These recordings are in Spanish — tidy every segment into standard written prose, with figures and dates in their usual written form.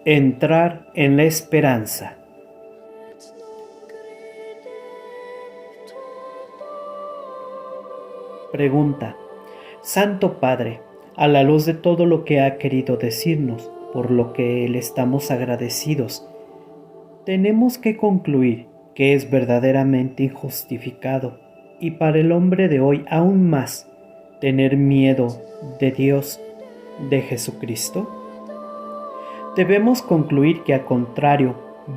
Entrar en la esperanza. Pregunta: Santo Padre, a la luz de todo lo que ha querido decirnos, por lo que le estamos agradecidos, tenemos que concluir que es verdaderamente injustificado, y para el hombre de hoy aún más, tener miedo de Dios, de Jesucristo. Debemos concluir que al contrario,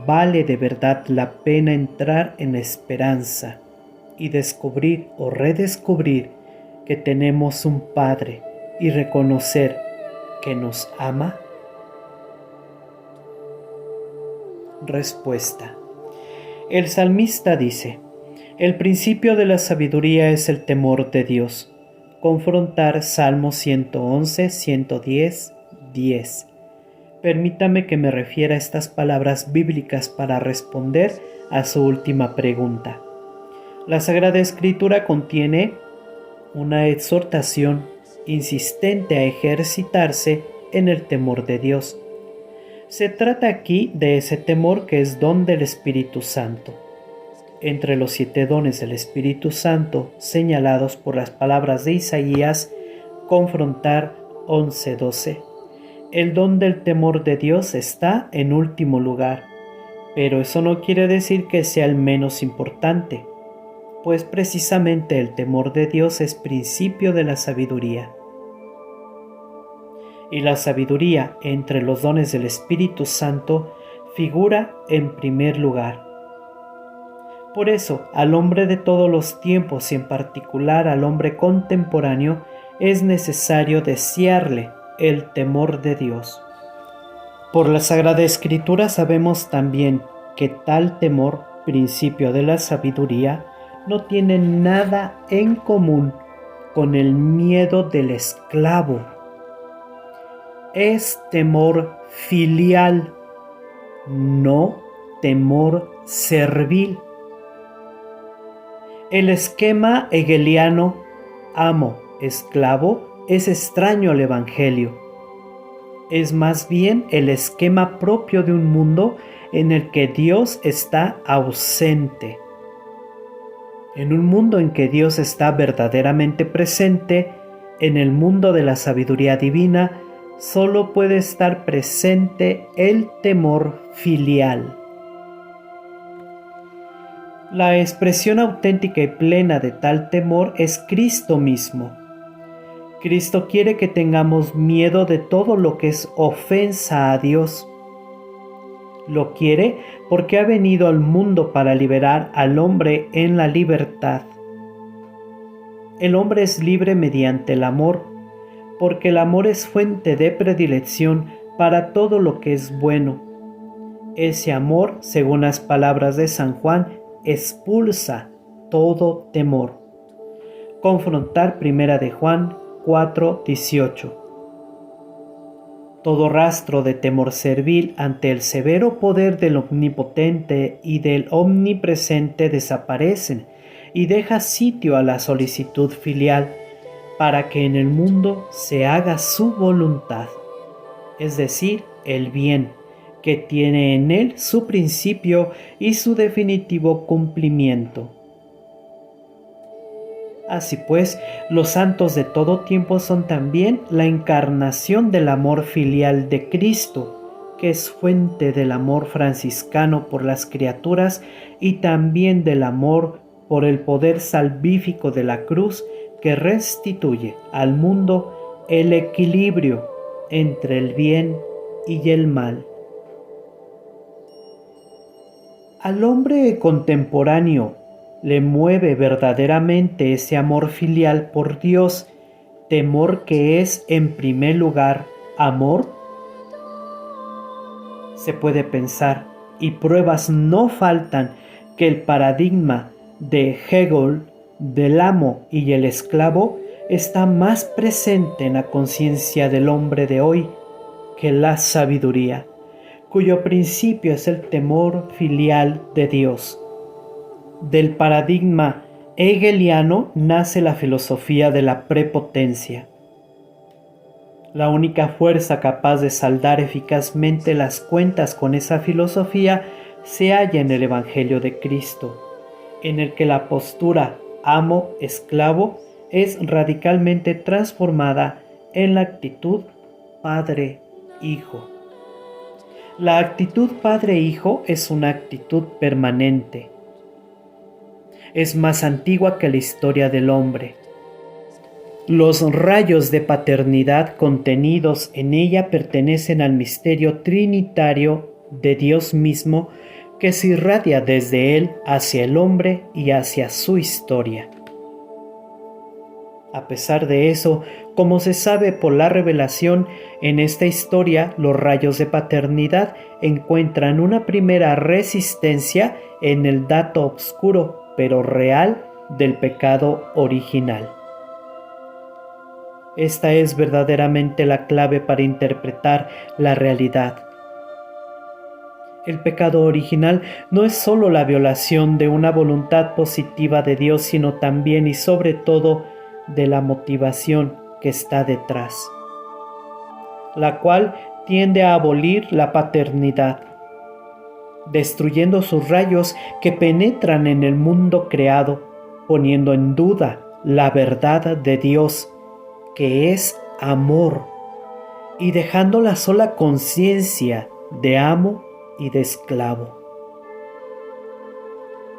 vale de verdad la pena entrar en la esperanza y descubrir o redescubrir que tenemos un Padre y reconocer que nos ama. Respuesta. El salmista dice: el principio de la sabiduría es el temor de Dios. Confrontar Salmo 111, 110, 10. Permítame que me refiera a estas palabras bíblicas para responder a su última pregunta. La Sagrada Escritura contiene una exhortación insistente a ejercitarse en el temor de Dios. Se trata aquí de ese temor que es don del Espíritu Santo. Entre los 7 dones del Espíritu Santo señalados por las palabras de Isaías, confrontar 11:12. El don del temor de Dios está en último lugar, pero eso no quiere decir que sea el menos importante, pues precisamente el temor de Dios es principio de la sabiduría. Y la sabiduría entre los dones del Espíritu Santo figura en primer lugar. Por eso, al hombre de todos los tiempos y en particular al hombre contemporáneo, es necesario desearle el temor de Dios. Por la Sagrada Escritura sabemos también que tal temor, principio de la sabiduría, no tiene nada en común con el miedo del esclavo. Es temor filial, no temor servil. El esquema hegeliano amo-esclavo es extraño al Evangelio. Es más bien el esquema propio de un mundo en el que Dios está ausente. En un mundo en que Dios está verdaderamente presente, en el mundo de la sabiduría divina, solo puede estar presente el temor filial. La expresión auténtica y plena de tal temor es Cristo mismo. Cristo quiere que tengamos miedo de todo lo que es ofensa a Dios. Lo quiere porque ha venido al mundo para liberar al hombre en la libertad. El hombre es libre mediante el amor, porque el amor es fuente de predilección para todo lo que es bueno. Ese amor, según las palabras de San Juan, expulsa todo temor. Confrontar 1 de Juan 4:18. Todo rastro de temor servil ante el severo poder del omnipotente y del omnipresente desaparecen y deja sitio a la solicitud filial para que en el mundo se haga su voluntad, es decir, el bien, que tiene en él su principio y su definitivo cumplimiento. Así pues, los santos de todo tiempo son también la encarnación del amor filial de Cristo, que es fuente del amor franciscano por las criaturas y también del amor por el poder salvífico de la cruz que restituye al mundo el equilibrio entre el bien y el mal. Al hombre contemporáneo le mueve verdaderamente ese amor filial por Dios, temor que es en primer lugar amor. Se puede pensar, y pruebas no faltan, que el paradigma de Hegel del amo y el esclavo está más presente en la conciencia del hombre de hoy que la sabiduría, cuyo principio es el temor filial de Dios. Del paradigma hegeliano nace la filosofía de la prepotencia. La única fuerza capaz de saldar eficazmente las cuentas con esa filosofía se halla en el Evangelio de Cristo, en el que la postura amo-esclavo es radicalmente transformada en la actitud padre-hijo. La actitud padre-hijo es una actitud permanente. Es más antigua que la historia del hombre. Los rayos de paternidad contenidos en ella pertenecen al misterio trinitario de Dios mismo que se irradia desde él hacia el hombre y hacia su historia. A pesar de eso, como se sabe por la revelación, en esta historia los rayos de paternidad encuentran una primera resistencia en el dato obscuro pero real del pecado original. Esta es verdaderamente la clave para interpretar la realidad. El pecado original no es sólo la violación de una voluntad positiva de Dios, sino también y sobre todo de la motivación que está detrás, la cual tiende a abolir la paternidad, destruyendo sus rayos que penetran en el mundo creado, poniendo en duda la verdad de Dios, que es amor, y dejando la sola conciencia de amo y de esclavo.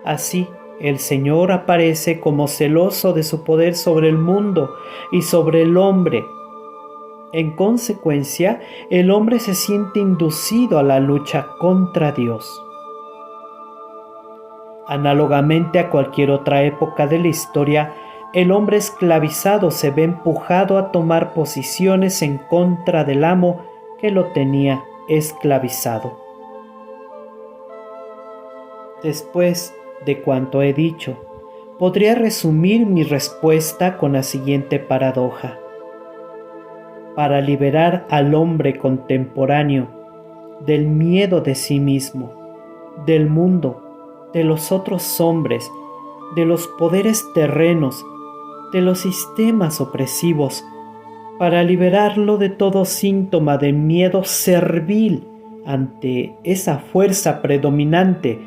Así, el Señor aparece como celoso de su poder sobre el mundo y sobre el hombre. En consecuencia, el hombre se siente inducido a la lucha contra Dios. Análogamente a cualquier otra época de la historia, el hombre esclavizado se ve empujado a tomar posiciones en contra del amo que lo tenía esclavizado. Después de cuanto he dicho, podría resumir mi respuesta con la siguiente paradoja. Para liberar al hombre contemporáneo del miedo de sí mismo, del mundo, de los otros hombres, de los poderes terrenos, de los sistemas opresivos, para liberarlo de todo síntoma de miedo servil ante esa fuerza predominante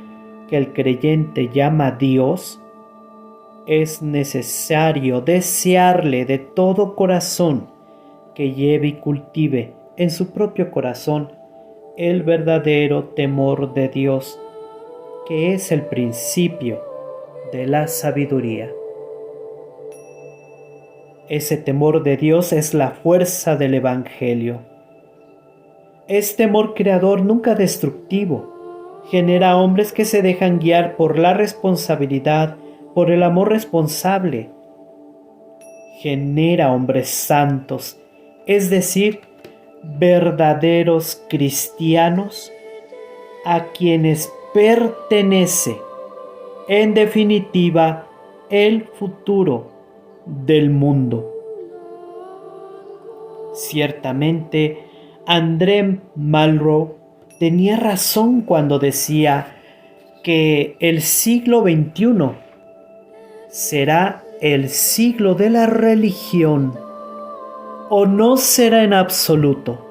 que el creyente llama Dios, es necesario desearle de todo corazón que lleve y cultive en su propio corazón el verdadero temor de Dios, que es el principio de la sabiduría. Ese temor de Dios es la fuerza del Evangelio. Es temor creador, nunca destructivo. Genera hombres que se dejan guiar por la responsabilidad, por el amor responsable. Genera hombres santos, es decir, verdaderos cristianos a quienes pertenece, en definitiva, el futuro del mundo. Ciertamente, André Malraux tenía razón cuando decía que el siglo XXI será el siglo de la religión, o no será en absoluto.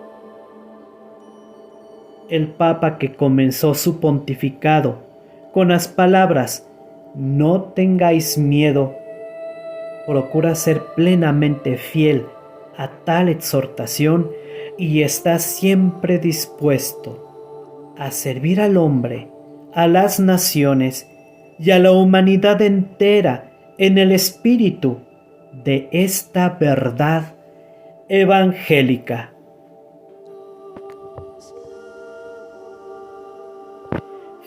El Papa que comenzó su pontificado con las palabras "no tengáis miedo", procura ser plenamente fiel a tal exhortación y está siempre dispuesto a servir al hombre, a las naciones y a la humanidad entera en el espíritu de esta verdad evangélica.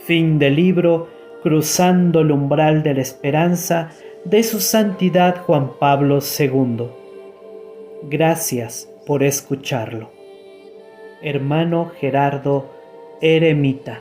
Fin del libro Cruzando el umbral de la esperanza de Su Santidad Juan Pablo II. Gracias por escucharlo. Hermano Gerardo Eremita.